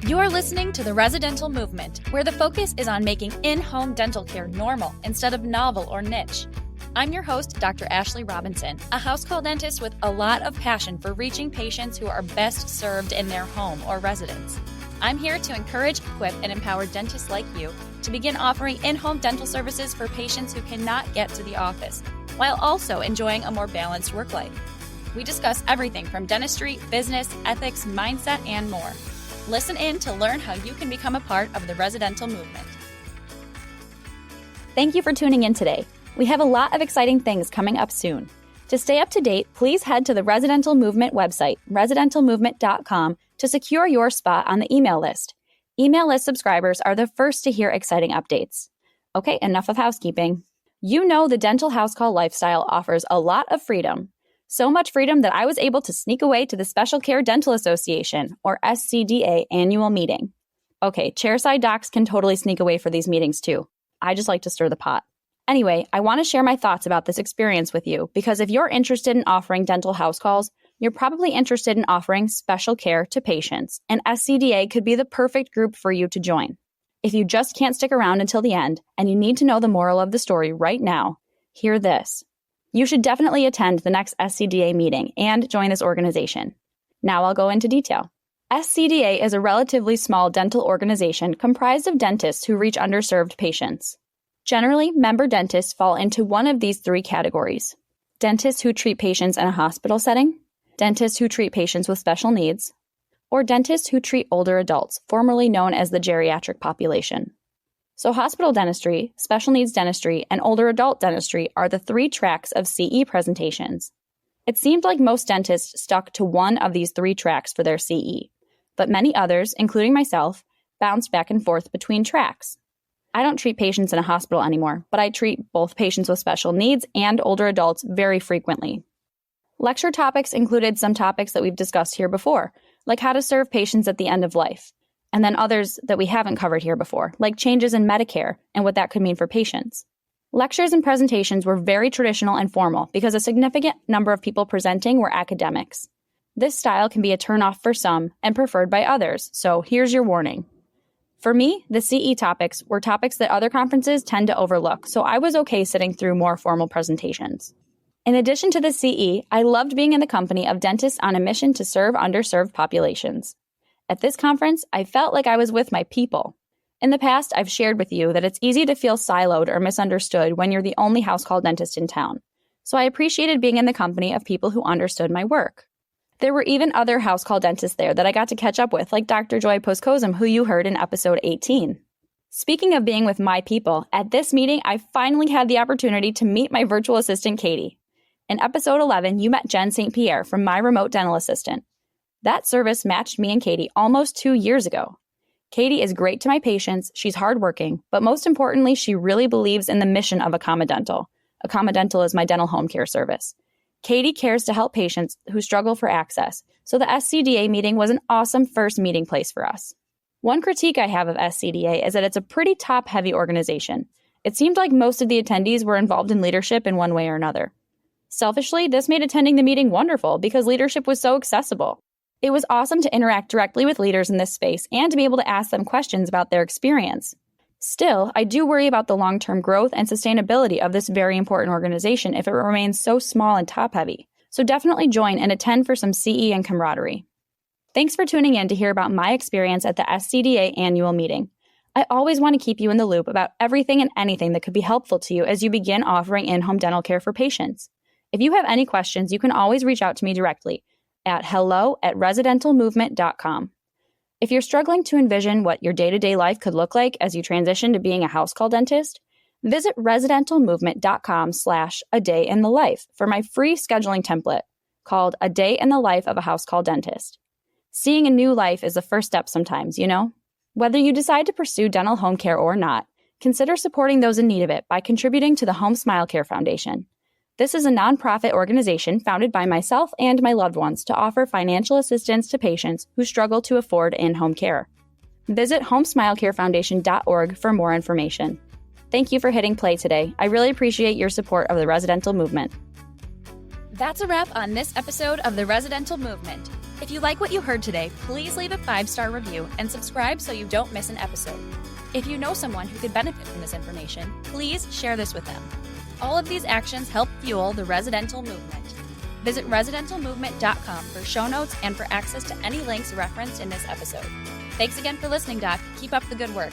You're listening to the Residential Movement, where the focus is on making in-home dental care normal instead of novel or niche. I'm your host, Dr. Ashley Robinson, a house call dentist with a lot of passion for reaching patients who are best served in their home or residence. I'm here to encourage, equip, and empower dentists like you to begin offering in-home dental services for patients who cannot get to the office, while also enjoying a more balanced work life. We discuss everything from dentistry, business, ethics, mindset, and more. Listen in to learn how you can become a part of the residential movement. Thank you for tuning in today. We have a lot of exciting things coming up soon. To stay up to date, please head to the Residential Movement website, residentialmovement.com, to secure your spot on the email list. Email list subscribers are the first to hear exciting updates. Okay, enough of housekeeping. You know the dental house call lifestyle offers a lot of freedom. So much freedom that I was able to sneak away to the Special Care Dental Association, or SCDA, annual meeting. Okay, chairside docs can totally sneak away for these meetings too. I just like to stir the pot. Anyway, I want to share my thoughts about this experience with you because if you're interested in offering dental house calls, you're probably interested in offering special care to patients, and SCDA could be the perfect group for you to join. If you just can't stick around until the end and you need to know the moral of the story right now, hear this. You should definitely attend the next SCDA meeting and join this organization. Now I'll go into detail. SCDA is a relatively small dental organization comprised of dentists who reach underserved patients. Generally, member dentists fall into one of these three categories: dentists who treat patients in a hospital setting, dentists who treat patients with special needs, or dentists who treat older adults, formerly known as the geriatric population. So hospital dentistry, special needs dentistry, and older adult dentistry are the three tracks of CE presentations. It seemed like most dentists stuck to one of these three tracks for their CE, but many others, including myself, bounced back and forth between tracks. I don't treat patients in a hospital anymore, but I treat both patients with special needs and older adults very frequently. Lecture topics included some topics that we've discussed here before, like how to serve patients at the end of life, and then others that we haven't covered here before, like changes in Medicare and what that could mean for patients. Lectures and presentations were very traditional and formal because a significant number of people presenting were academics. This style can be a turnoff for some and preferred by others, so here's your warning. For me, the CE topics were topics that other conferences tend to overlook, so I was okay sitting through more formal presentations. In addition to the CE, I loved being in the company of dentists on a mission to serve underserved populations. At this conference, I felt like I was with my people. In the past, I've shared with you that it's easy to feel siloed or misunderstood when you're the only house call dentist in town, so I appreciated being in the company of people who understood my work. There were even other house call dentists there that I got to catch up with, like Dr. Joy Poskozum, who you heard in episode 18. Speaking of being with my people, at this meeting, I finally had the opportunity to meet my virtual assistant, Katie. In episode 11, you met Jen St. Pierre from My Remote Dental Assistant. That service matched me and Katie almost 2 years ago. Katie is great to my patients, she's hardworking, but most importantly, she really believes in the mission of Academy Dental. Academy Dental is my dental home care service. Katie cares to help patients who struggle for access, so the SCDA meeting was an awesome first meeting place for us. One critique I have of SCDA is that it's a pretty top-heavy organization. It seemed like most of the attendees were involved in leadership in one way or another. Selfishly, this made attending the meeting wonderful because leadership was so accessible. It was awesome to interact directly with leaders in this space and to be able to ask them questions about their experience. Still, I do worry about the long-term growth and sustainability of this very important organization if it remains so small and top-heavy. So definitely join and attend for some CE and camaraderie. Thanks for tuning in to hear about my experience at the SCDA annual meeting. I always want to keep you in the loop about everything and anything that could be helpful to you as you begin offering in-home dental care for patients. If you have any questions, you can always reach out to me directly at hello@residentialmovement.com. If you're struggling to envision what your day-to-day life could look like as you transition to being a house call dentist, visit residentialmovement.com/a-day-in-the-life for my free scheduling template called A Day in the Life of a House Call Dentist. Seeing a new life is the first step sometimes, you know? Whether you decide to pursue dental home care or not, consider supporting those in need of it by contributing to the Home Smile Care Foundation. This is a nonprofit organization founded by myself and my loved ones to offer financial assistance to patients who struggle to afford in-home care. Visit homesmilecarefoundation.org for more information. Thank you for hitting play today. I really appreciate your support of the residential movement. That's a wrap on this episode of the Residential Movement. If you like what you heard today, please leave a 5-star review and subscribe so you don't miss an episode. If you know someone who could benefit from this information, please share this with them. All of these actions help fuel the residential movement. Visit residentialmovement.com for show notes and for access to any links referenced in this episode. Thanks again for listening, Doc. Keep up the good work.